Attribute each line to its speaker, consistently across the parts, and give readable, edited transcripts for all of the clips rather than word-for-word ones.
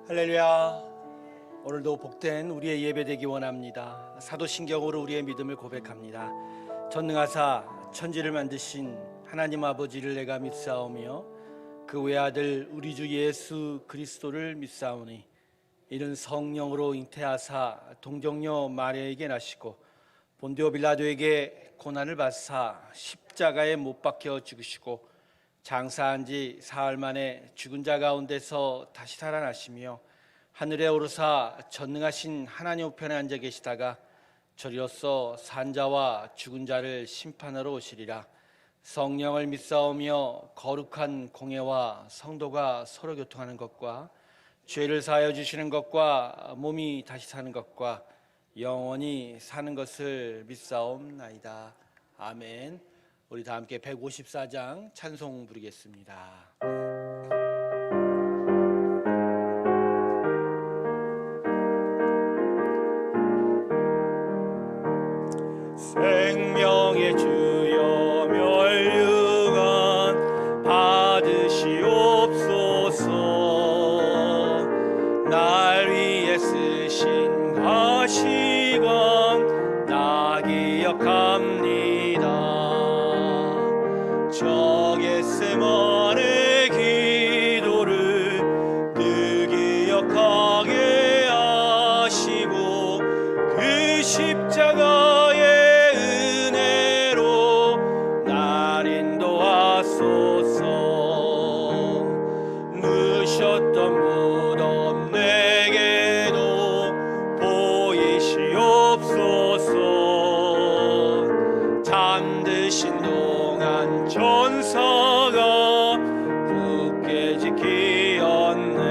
Speaker 1: 할렐루야. 오늘도 복된 우리의 예배 되기 원합니다. 사도신경으로 우리의 믿음을 고백합니다. 전능하사 천지를 만드신 하나님 아버지를 내가 믿사오며 그 외아들 우리 주 예수 그리스도를 믿사오니 이는 성령으로 잉태하사 동정녀 마리아에게 나시고 본디오 빌라도에게 고난을 받사 십자가에 못 박혀 죽으시고 장사한 지 사흘 만에 죽은 자 가운데서 다시 살아나시며 하늘에 오르사 전능하신 하나님 우편에 앉아 계시다가 저리로서 산자와 죽은 자를 심판하러 오시리라. 성령을 믿사오며 거룩한 공예와 성도가 서로 교통하는 것과 죄를 사하여 주시는 것과 몸이 다시 사는 것과 영원히 사는 것을 믿사옵나이다. 아멘. 우리 다 함께 154장 찬송 부르겠습니다. 생명의 주여 멸류관 받으시옵소서. 날 위해 쓰신 가시관 나 기억합니다. 저 겟세마네 기도를 늘 기억하게 하시고 그 십자가의 은혜로 날 인도하소서. 누셨던 무덤 내게도 보이시옵소서. 잠드신 동안 전사가 굳게 지키었네.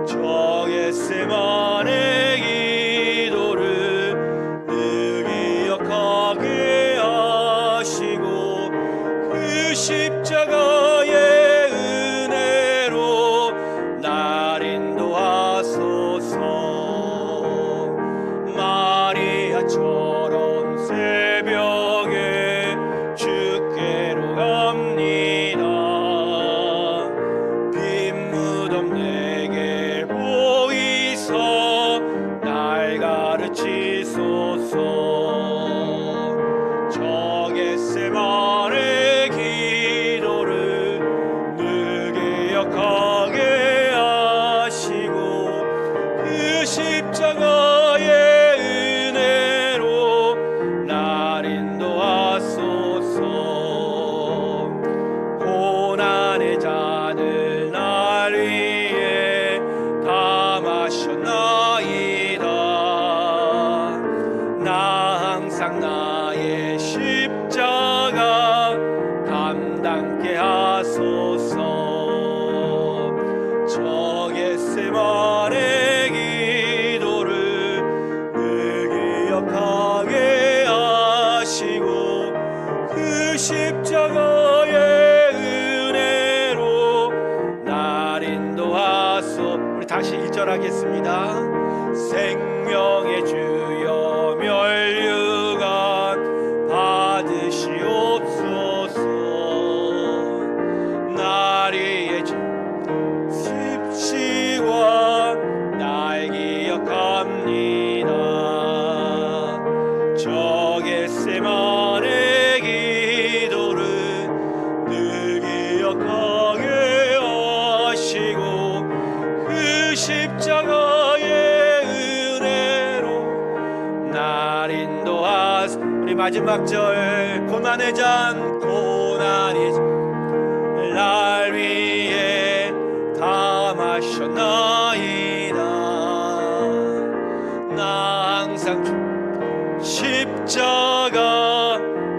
Speaker 1: 저 겟세마네 기도를 늘 기억하게 하시고 그 십자가의 은혜로 날 인도하소서. 마리아처럼 새벽에 주께로 갑니다. 빈 무덤 내게 보이사 날 가르치소서. 저 겟세마네 기도를 늘 기억하게 하시고 그 십자가의 은혜로 날 인도하소서. 고난의 잔을 날 위해 다 마셨나이다. 나 항상 나의 십자가 감당케 하소서. 저 겟세마네 기도를 늘 기억하게 하시고 그 십자가의 은혜로 날 인도하소. 우리 다시 1절 하겠습니다. 생명의 주여 멸류관 받으시옵소서. 날 위해 십시관 날 기억합니다. 저 겟세마네 기도를 늘 기억하게 하시고 그 십자가의 은혜로 날 인도하소서. 우리 마지막 절 고난의 잔 고난의 잔 날 위해 다 마셨나이다. 나 항상 십자가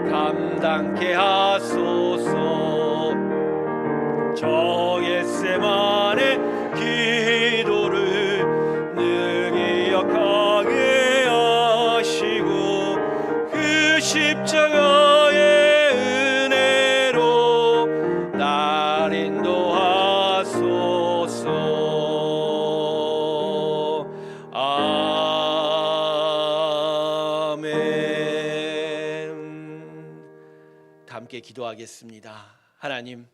Speaker 1: 감당케 하소서. 저 겟세마네 기도를 늘 기억하게 하시고 그 십자가의 은혜로 날 인도하소서. 아멘. 다 함께 기도하겠습니다. 하나님,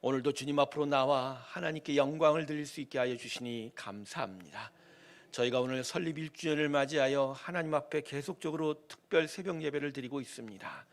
Speaker 1: 오늘도 주님 앞으로 나와 하나님께 영광을 드릴 수 있게 하여 주시니 감사합니다. 저희가 오늘 설립 1주년을 맞이하여 하나님 앞에 계속적으로 특별 새벽 예배를 드리고 있습니다.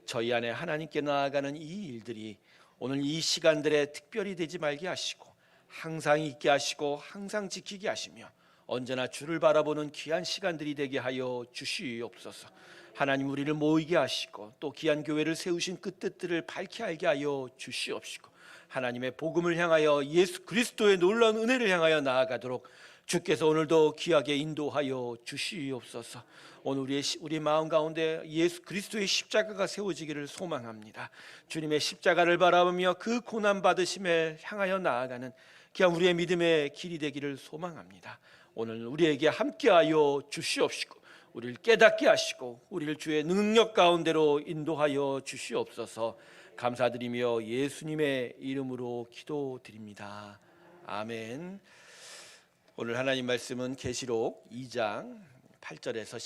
Speaker 1: 저희 안에 하나님께 나아가는 이 일들이 오늘 이 시간들에 특별히 되지 말게 하시고 항상 있게 하시고 항상 지키게 하시며 언제나 주를 바라보는 귀한 시간들이 되게 하여 주시옵소서. 하나님, 우리를 모이게 하시고 또 귀한 교회를 세우신 그 뜻들을 밝히 알게 하여 주시옵시고 하나님의 복음을 향하여 예수 그리스도의 놀라운 은혜를 향하여 나아가도록 주께서 오늘도 귀하게 인도하여 주시옵소서. 오늘 우리 마음 가운데 예수 그리스도의 십자가가 세워지기를 소망합니다. 주님의 십자가를 바라보며 그 고난 받으심에 향하여 나아가는 귀한 우리의 믿음의 길이 되기를 소망합니다. 오늘 우리에게 함께하여 주시옵시고 우리를 깨닫게 하시고 우리를 주의 능력 가운데로 인도하여 주시옵소서. 감사드리며 예수님의 이름으로 기도드립니다. 아멘. 오늘 하나님 말씀은 계시록 2장 8절에서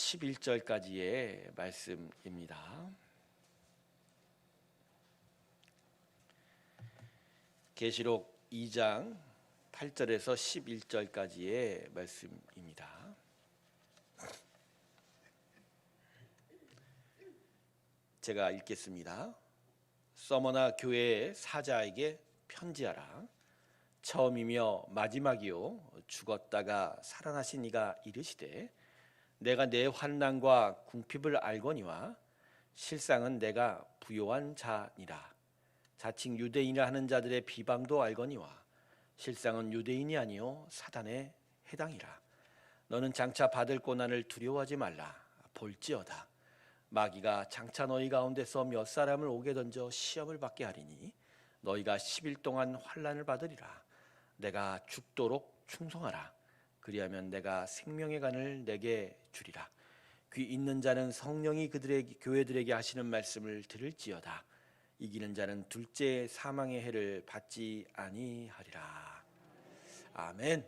Speaker 1: 11절까지의 말씀입니다. 계시록 2장 8절에서 11절까지의 말씀입니다. 제가 읽겠습니다. 서머나 교회의 사자에게 편지하라. 처음이며 마지막이요 죽었다가 살아나신 이가 이르시되 내가 내 환난과 궁핍을 알거니와 실상은 내가 부요한 자니라. 자칭 유대인이라 하는 자들의 비방도 알거니와 실상은 유대인이 아니요 사단에 해당이라. 너는 장차 받을 고난을 두려워하지 말라. 볼지어다 마귀가 장차 너희 가운데서 몇 사람을 옥에 던져 시험을 받게 하리니 너희가 10일 동안 환난을 받으리라. 내가 죽도록 충성하라. 그리하면 내가 생명의 간을 내게 주리라. 귀 있는 자는 성령이 그들의 교회들에게 하시는 말씀을 들을지어다. 이기는 자는 둘째 사망의 해를 받지 아니하리라. 아멘.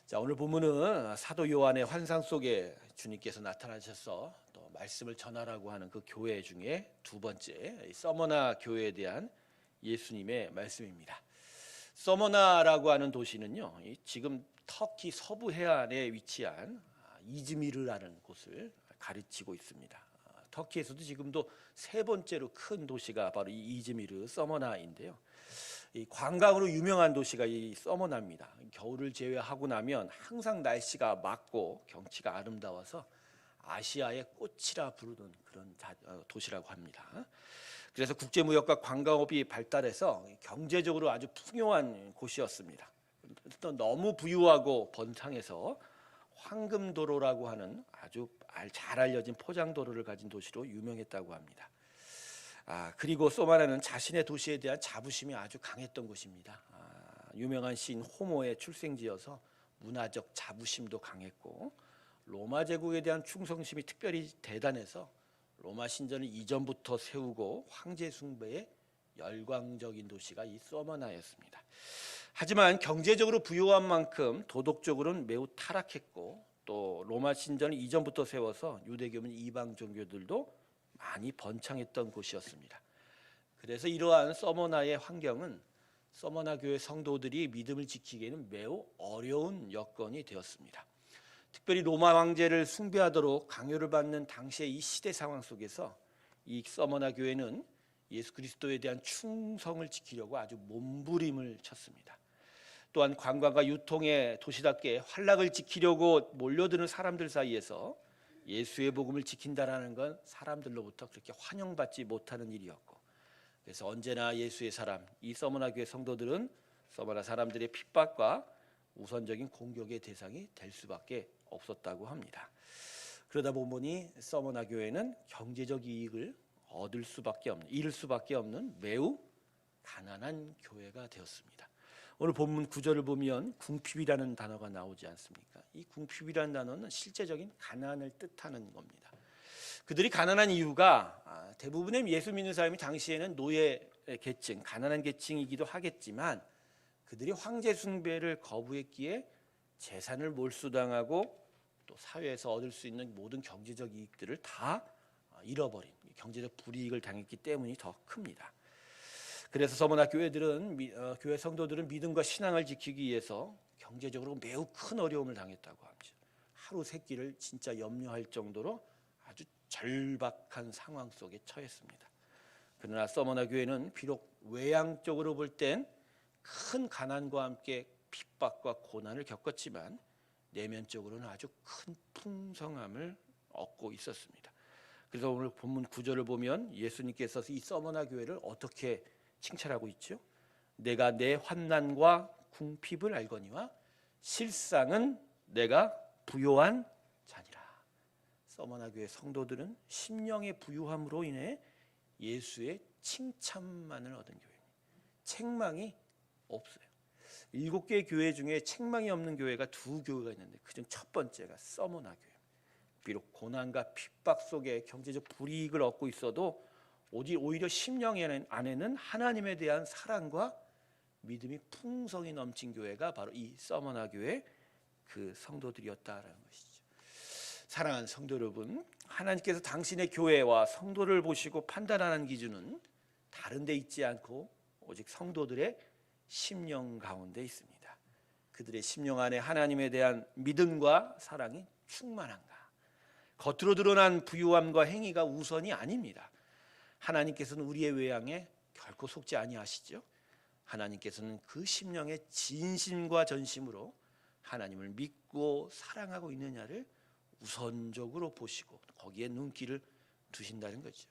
Speaker 1: 자, 오늘 본문은 사도 요한의 환상 속에 주님께서 나타나셔서 또 말씀을 전하라고 하는 그 교회 중에 두 번째 서머나 교회에 대한 예수님의 말씀입니다. 서머나라고 하는 도시는요, 지금 터키 서부 해안에 위치한 이즈미르라는 곳을 가르치고 있습니다. 터키에서도 지금도 세 번째로 큰 도시가 바로 이 이즈미르 서머나인데요. 이 관광으로 유명한 도시가 이 서머나입니다. 겨울을 제외하고 나면 항상 날씨가 맑고 경치가 아름다워서 아시아의 꽃이라 부르는 그런 도시라고 합니다. 그래서 국제무역과 관광업이 발달해서 경제적으로 아주 풍요한 곳이었습니다. 또 너무 부유하고 번창해서 황금도로라고 하는 아주 잘 알려진 포장도로를 가진 도시로 유명했다고 합니다. 그리고 소마나는 자신의 도시에 대한 자부심이 아주 강했던 곳입니다. 유명한 시인 호모의 출생지여서 문화적 자부심도 강했고 로마 제국에 대한 충성심이 특별히 대단해서 로마 신전을 이전부터 세우고 황제 숭배에 열광적인 도시가 이 서머나였습니다. 하지만 경제적으로 부유한 만큼 도덕적으로는 매우 타락했고 또 로마 신전을 이전부터 세워서 유대교 및 이방 종교들도 많이 번창했던 곳이었습니다. 그래서 이러한 서머나의 환경은 서머나 교회 성도들이 믿음을 지키기에는 매우 어려운 여건이 되었습니다. 특별히 로마 황제를 숭배하도록 강요를 받는 당시의 이 시대 상황 속에서 이 서머나 교회는 예수 그리스도에 대한 충성을 지키려고 아주 몸부림을 쳤습니다. 또한 관광과 유통의 도시답게 환락을 지키려고 몰려드는 사람들 사이에서 예수의 복음을 지킨다라는 건 사람들로부터 그렇게 환영받지 못하는 일이었고, 그래서 언제나 예수의 사람, 이 서머나 교회 성도들은 서머나 사람들의 핍박과 우선적인 공격의 대상이 될 수밖에 없었다고 합니다. 그러다 보니 서머나 교회는 경제적 이익을 잃을 수밖에 없는 매우 가난한 교회가 되었습니다. 오늘 본문 9절을 보면 궁핍이라는 단어가 나오지 않습니까? 이 궁핍이라는 단어는 실제적인 가난을 뜻하는 겁니다. 그들이 가난한 이유가 대부분의 예수 믿는 사람이 당시에는 노예 계층, 가난한 계층이기도 하겠지만 그들이 황제 숭배를 거부했기에 재산을 몰수당하고 또 사회에서 얻을 수 있는 모든 경제적 이익들을 다 잃어버린 경제적 불이익을 당했기 때문이 더 큽니다. 그래서 서머나 교회들은 교회 성도들은 믿음과 신앙을 지키기 위해서 경제적으로 매우 큰 어려움을 당했다고 합니다. 하루 세 끼를 진짜 염려할 정도로 아주 절박한 상황 속에 처했습니다. 그러나 서머나 교회는 비록 외향적으로 볼 땐 큰 가난과 함께 핍박과 고난을 겪었지만 내면적으로는 아주 큰 풍성함을 얻고 있었습니다. 그래서 오늘 본문 9절을 보면 예수님께서 이 서머나 교회를 어떻게 칭찬하고 있죠? 내가 내 환난과 궁핍을 알거니와 실상은 내가 부요한 자니라. 서머나 교회 성도들은 심령의 부유함으로 인해 예수의 칭찬만을 얻은 교회입니다. 책망이 없어요. 7개의 교회 중에 책망이 없는 교회가 2교회가 있는데 그중 첫 번째가 서머나 교회. 비록 고난과 핍박 속에 경제적 불이익을 얻고 있어도 오히려 심령 안에는 하나님에 대한 사랑과 믿음이 풍성히 넘친 교회가 바로 이 서머나 교회 그 성도들이었다라는 것이죠. 사랑하는 성도 여러분, 하나님께서 당신의 교회와 성도를 보시고 판단하는 기준은 다른 데 있지 않고 오직 성도들의 심령 가운데 있습니다. 그들의 심령 안에 하나님에 대한 믿음과 사랑이 충만한가? 겉으로 드러난 부유함과 행위가 우선이 아닙니다. 하나님께서는 우리의 외양에 결코 속지 아니하시죠. 하나님께서는 그 심령의 진심과 전심으로 하나님을 믿고 사랑하고 있느냐를 우선적으로 보시고 거기에 눈길을 두신다는 거죠.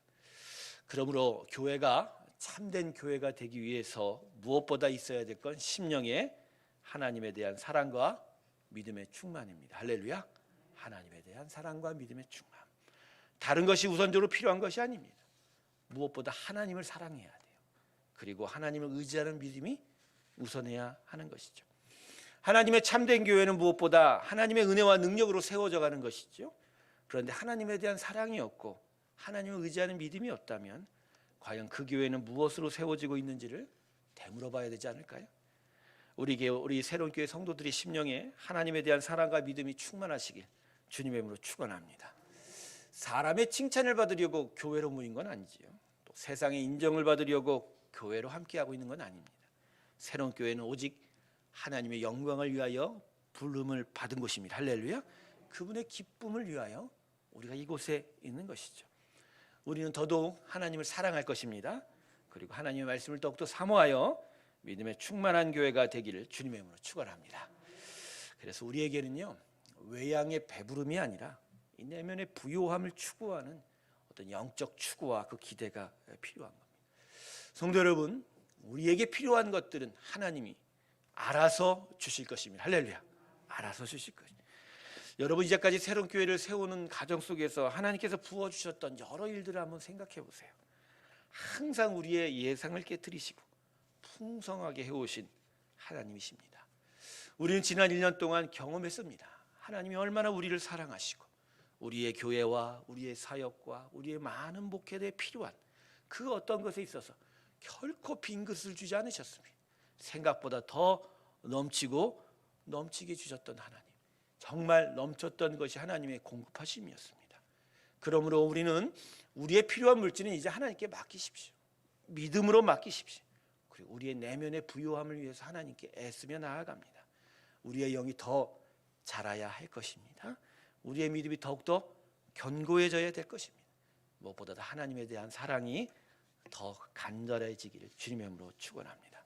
Speaker 1: 그러므로 교회가 참된 교회가 되기 위해서 무엇보다 있어야 될 건 심령의 하나님에 대한 사랑과 믿음의 충만입니다. 할렐루야. 하나님에 대한 사랑과 믿음의 충만. 다른 것이 우선적으로 필요한 것이 아닙니다. 무엇보다 하나님을 사랑해야 돼요. 그리고 하나님을 의지하는 믿음이 우선해야 하는 것이죠. 하나님의 참된 교회는 무엇보다 하나님의 은혜와 능력으로 세워져 가는 것이죠. 그런데 하나님에 대한 사랑이 없고 하나님을 의지하는 믿음이 없다면 과연 그 교회는 무엇으로 세워지고 있는지를 되물어 봐야 되지 않을까요? 우리 새로운 교회 성도들의 심령에 하나님에 대한 사랑과 믿음이 충만하시길 주님의 이름으로 축원합니다. 사람의 칭찬을 받으려고 교회로 모인 건 아니지요. 또 세상의 인정을 받으려고 교회로 함께하고 있는 건 아닙니다. 새로운 교회는 오직 하나님의 영광을 위하여 부름을 받은 곳입니다. 할렐루야. 그분의 기쁨을 위하여 우리가 이곳에 있는 것이죠. 우리는 더더욱 하나님을 사랑할 것입니다. 그리고 하나님의 말씀을 더욱더 사모하여 믿음의 충만한 교회가 되기를 주님의 이름으로 축원합니다. 그래서 우리에게는요, 외양의 배부름이 아니라 이 내면의 부요함을 추구하는 어떤 영적 추구와 그 기대가 필요한 겁니다. 성도 여러분, 우리에게 필요한 것들은 하나님이 알아서 주실 것입니다. 할렐루야. 알아서 주실 것입니다. 여러분, 이제까지 새로운 교회를 세우는 과정 속에서 하나님께서 부어주셨던 여러 일들을 한번 생각해 보세요. 항상 우리의 예상을 깨트리시고 풍성하게 해오신 하나님이십니다. 우리는 지난 1년 동안 경험했습니다. 하나님이 얼마나 우리를 사랑하시고 우리의 교회와 우리의 사역과 우리의 많은 목회에 필요한 그 어떤 것에 있어서 결코 빈 것을 주지 않으셨습니다. 생각보다 더 넘치게 주셨던 하나님, 정말 넘쳤던 것이 하나님의 공급하심이었습니다. 그러므로 우리는 우리의 필요한 물질은 이제 하나님께 맡기십시오. 믿음으로 맡기십시오. 그리고 우리의 내면의 부요함을 위해서 하나님께 애쓰며 나아갑니다. 우리의 영이 더 자라야 할 것입니다. 우리의 믿음이 더욱더 견고해져야 될 것입니다. 무엇보다도 하나님에 대한 사랑이 더 간절해지기를 주님의 이름으로 축원합니다.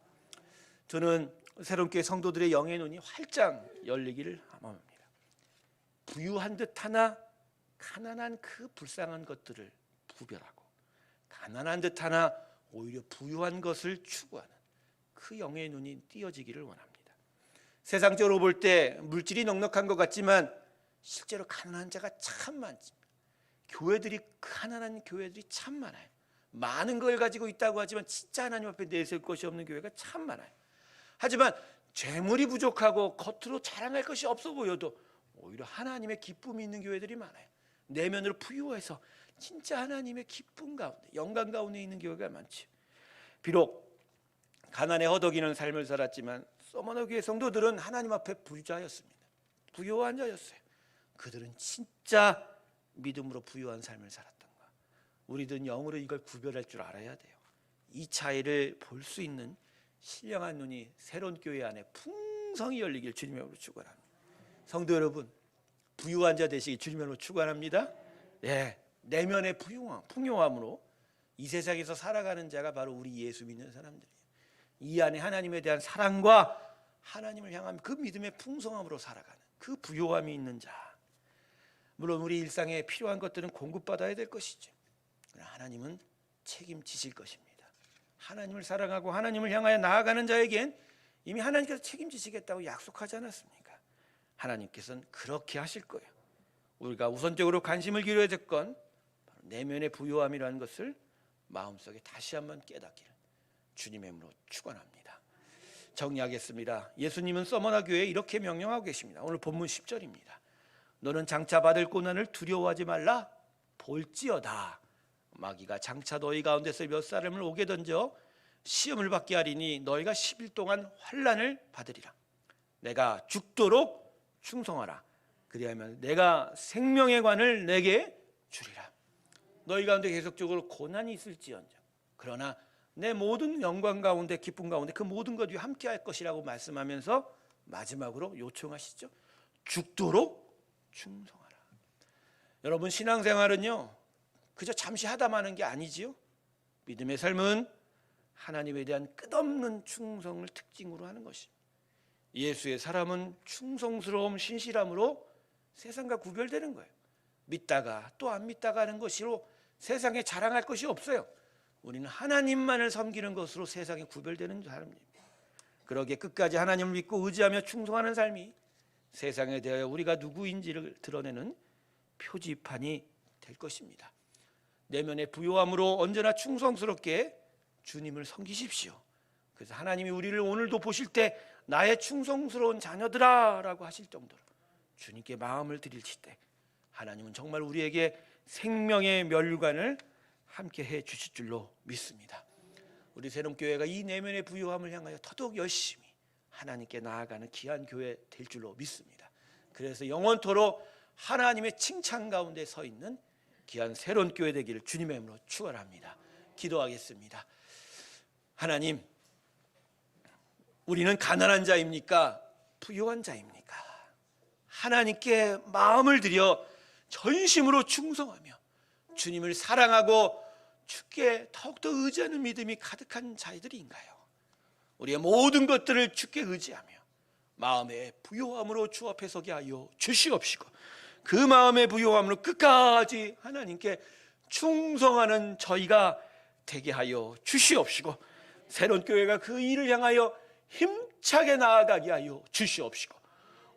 Speaker 1: 저는 새로운 교회 성도들의 영의 눈이 활짝 열리기를 원합니다. 부유한 듯 하나 가난한 그 불쌍한 것들을 구별하고 가난한 듯 하나 오히려 부유한 것을 추구하는 그 영의 눈이 띄어지기를 원합니다. 세상적으로 볼 때 물질이 넉넉한 것 같지만 실제로 가난한 자가 참 많습니다. 가난한 교회들이 참 많아요. 많은 걸 가지고 있다고 하지만 진짜 하나님 앞에 내세울 것이 없는 교회가 참 많아요. 하지만 재물이 부족하고 겉으로 자랑할 것이 없어 보여도 오히려 하나님의 기쁨이 있는 교회들이 많아요. 내면으로 부유해서 진짜 하나님의 기쁨 가운데, 영광 가운데 있는 교회가 많죠. 비록 가난에 허덕이는 삶을 살았지만 서머나 교회 성도들은 하나님 앞에 부자였습니다. 부유한 자였어요. 그들은 진짜 믿음으로 부유한 삶을 살았던 거야. 우리들은 영으로 이걸 구별할 줄 알아야 돼요. 이 차이를 볼 수 있는 신령한 눈이 새로운 교회 안에 풍성히 열리길 주님의 이름으로 축원합니다. 성도 여러분, 부유한 자 되시기 주님의 이름으로 축원합니다. 내면의 풍요함으로 이 세상에서 살아가는 자가 바로 우리 예수 믿는 사람들이에요. 이 안에 하나님에 대한 사랑과 하나님을 향한 그 믿음의 풍성함으로 살아가는 그 부요함이 있는 자. 물론 우리 일상에 필요한 것들은 공급받아야 될 것이죠. 그러나 하나님은 책임지실 것입니다. 하나님을 사랑하고 하나님을 향하여 나아가는 자에겐 이미 하나님께서 책임지시겠다고 약속하지 않았습니까? 하나님께서는 그렇게 하실 거예요. 우리가 우선적으로 관심을 기울여야 될 건 바로 내면의 부요함이라는 것을 마음속에 다시 한번 깨닫기를 주님의 이름으로 축원합니다. 정리하겠습니다. 예수님은 서머나 교회에 이렇게 명령하고 계십니다. 오늘 본문 10절입니다. 너는 장차 받을 고난을 두려워하지 말라. 볼지어다 마귀가 장차 너희 가운데서 몇 사람을 오게 던져 시험을 받게 하리니 너희가 10일 동안 환난을 받으리라. 내가 죽도록 충성하라. 그리하면 내가 생명의 관을 내게 주리라. 너희 가운데 계속적으로 고난이 있을지언정 그러나 내 모든 영광 가운데 기쁨 가운데 그 모든 것 위에 함께 할 것이라고 말씀하면서 마지막으로 요청하시죠. 죽도록 충성하라. 여러분, 신앙생활은요 그저 잠시 하다 마는 게 아니지요. 믿음의 삶은 하나님에 대한 끝없는 충성을 특징으로 하는 것입니다. 예수의 사람은 충성스러움, 신실함으로 세상과 구별되는 거예요. 믿다가 또 안 믿다가 하는 것으로 세상에 자랑할 것이 없어요. 우리는 하나님만을 섬기는 것으로 세상에 구별되는 사람입니다. 그러기에 끝까지 하나님을 믿고 의지하며 충성하는 삶이 세상에 대하여 우리가 누구인지를 드러내는 표지판이 될 것입니다. 내면의 부요함으로 언제나 충성스럽게 주님을 섬기십시오. 그래서 하나님이 우리를 오늘도 보실 때 나의 충성스러운 자녀들아 라고 하실 정도로 주님께 마음을 드리실 때 하나님은 정말 우리에게 생명의 멸류관을 함께 해 주실 줄로 믿습니다. 우리 새롬교회가 이 내면의 부요함을 향하여 더더욱 열심히 하나님께 나아가는 귀한 교회 될 줄로 믿습니다. 그래서 영원토록 하나님의 칭찬 가운데 서 있는 귀한 새로운 교회 되기를 주님의 이름으로 축원합니다. 기도하겠습니다. 하나님, 우리는 가난한 자입니까? 부유한 자입니까? 하나님께 마음을 들여 전심으로 충성하며 주님을 사랑하고 주께 더욱더 의지하는 믿음이 가득한 자들인가요? 우리의 모든 것들을 주께 의지하며 마음의 부요함으로 주 앞에 서게 하여 주시옵시고 그 마음의 부요함으로 끝까지 하나님께 충성하는 저희가 되게 하여 주시옵시고 새로운 교회가 그 일을 향하여 힘차게 나아가게 하여 주시옵시고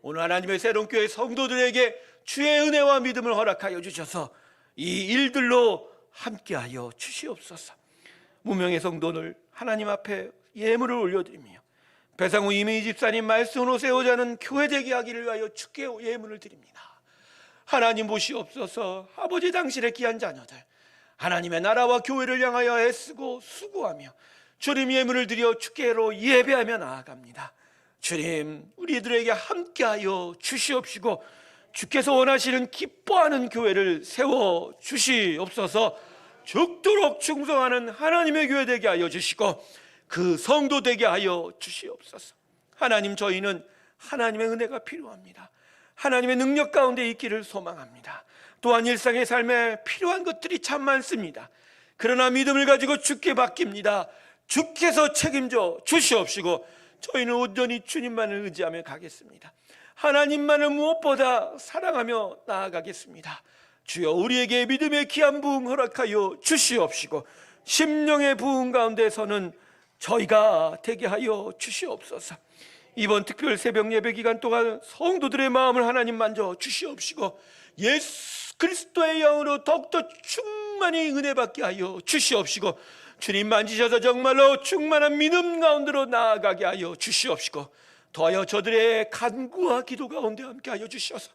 Speaker 1: 오늘 하나님의 새로운 교회 성도들에게 주의 은혜와 믿음을 허락하여 주셔서 이 일들로 함께하여 주시옵소서. 무명의 성도들 하나님 앞에 예물을 올려드리며 배상우 이민희 집사님 말씀으로 세우자 하는 교회 되게 하기를 위하여 주께 예물을 드립니다. 하나님 보시옵소서. 아버지 당신의 귀한 자녀들 하나님의 나라와 교회를 향하여 애쓰고 수고하며 주님 예물을 드려 주께로 예배하며 나아갑니다. 주님, 우리들에게 함께하여 주시옵시고 주께서 원하시는 기뻐하는 교회를 세워 주시옵소서. 죽도록 충성하는 하나님의 교회 되게 하여 주시고 그 성도 되게 하여 주시옵소서. 하나님, 저희는 하나님의 은혜가 필요합니다. 하나님의 능력 가운데 있기를 소망합니다. 또한 일상의 삶에 필요한 것들이 참 많습니다. 그러나 믿음을 가지고 주께 맡깁니다. 주께서 책임져 주시옵시고 저희는 온전히 주님만을 의지하며 가겠습니다. 하나님만을 무엇보다 사랑하며 나아가겠습니다. 주여, 우리에게 믿음의 귀한 부흥 허락하여 주시옵시고 심령의 부흥 가운데서는 저희가 되게 하여 주시옵소서. 이번 특별 새벽 예배 기간 동안 성도들의 마음을 하나님 만져 주시옵시고 예수 그리스도의 영으로 더욱더 충만히 은혜 받게 하여 주시옵시고 주님 만지셔서 정말로 충만한 믿음 가운데로 나아가게 하여 주시옵시고 더하여 저들의 간구와 기도 가운데 함께 하여 주셔서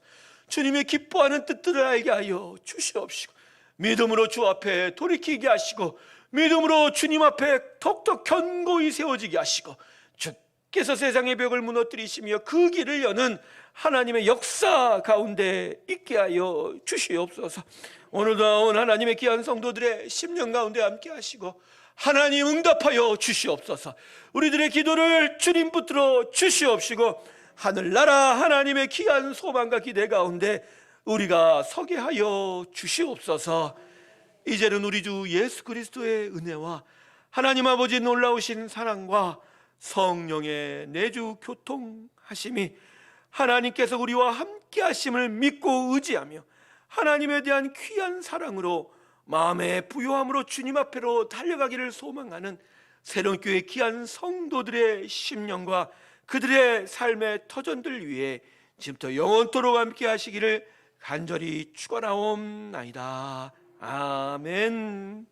Speaker 1: 주님의 기뻐하는 뜻들을 알게 하여 주시옵시고 믿음으로 주 앞에 돌이키게 하시고 믿음으로 주님 앞에 더욱더 견고히 세워지게 하시고 께서 세상의 벽을 무너뜨리시며 그 길을 여는 하나님의 역사 가운데 있게 하여 주시옵소서. 오늘도 나온 하나님의 귀한 성도들의 심령 가운데 함께 하시고 하나님 응답하여 주시옵소서. 우리들의 기도를 주님 붙들어 주시옵시고 하늘나라 하나님의 귀한 소망과 기대 가운데 우리가 서게 하여 주시옵소서. 이제는 우리 주 예수 그리스도의 은혜와 하나님 아버지 놀라우신 사랑과 성령의 내주 교통하심이 하나님께서 우리와 함께 하심을 믿고 의지하며 하나님에 대한 귀한 사랑으로 마음의 부요함으로 주님 앞으로 달려가기를 소망하는 새로운교회 귀한 성도들의 심령과 그들의 삶의 터전들 위해 지금부터 영원토록 함께 하시기를 간절히 축원하옵나이다. 아멘.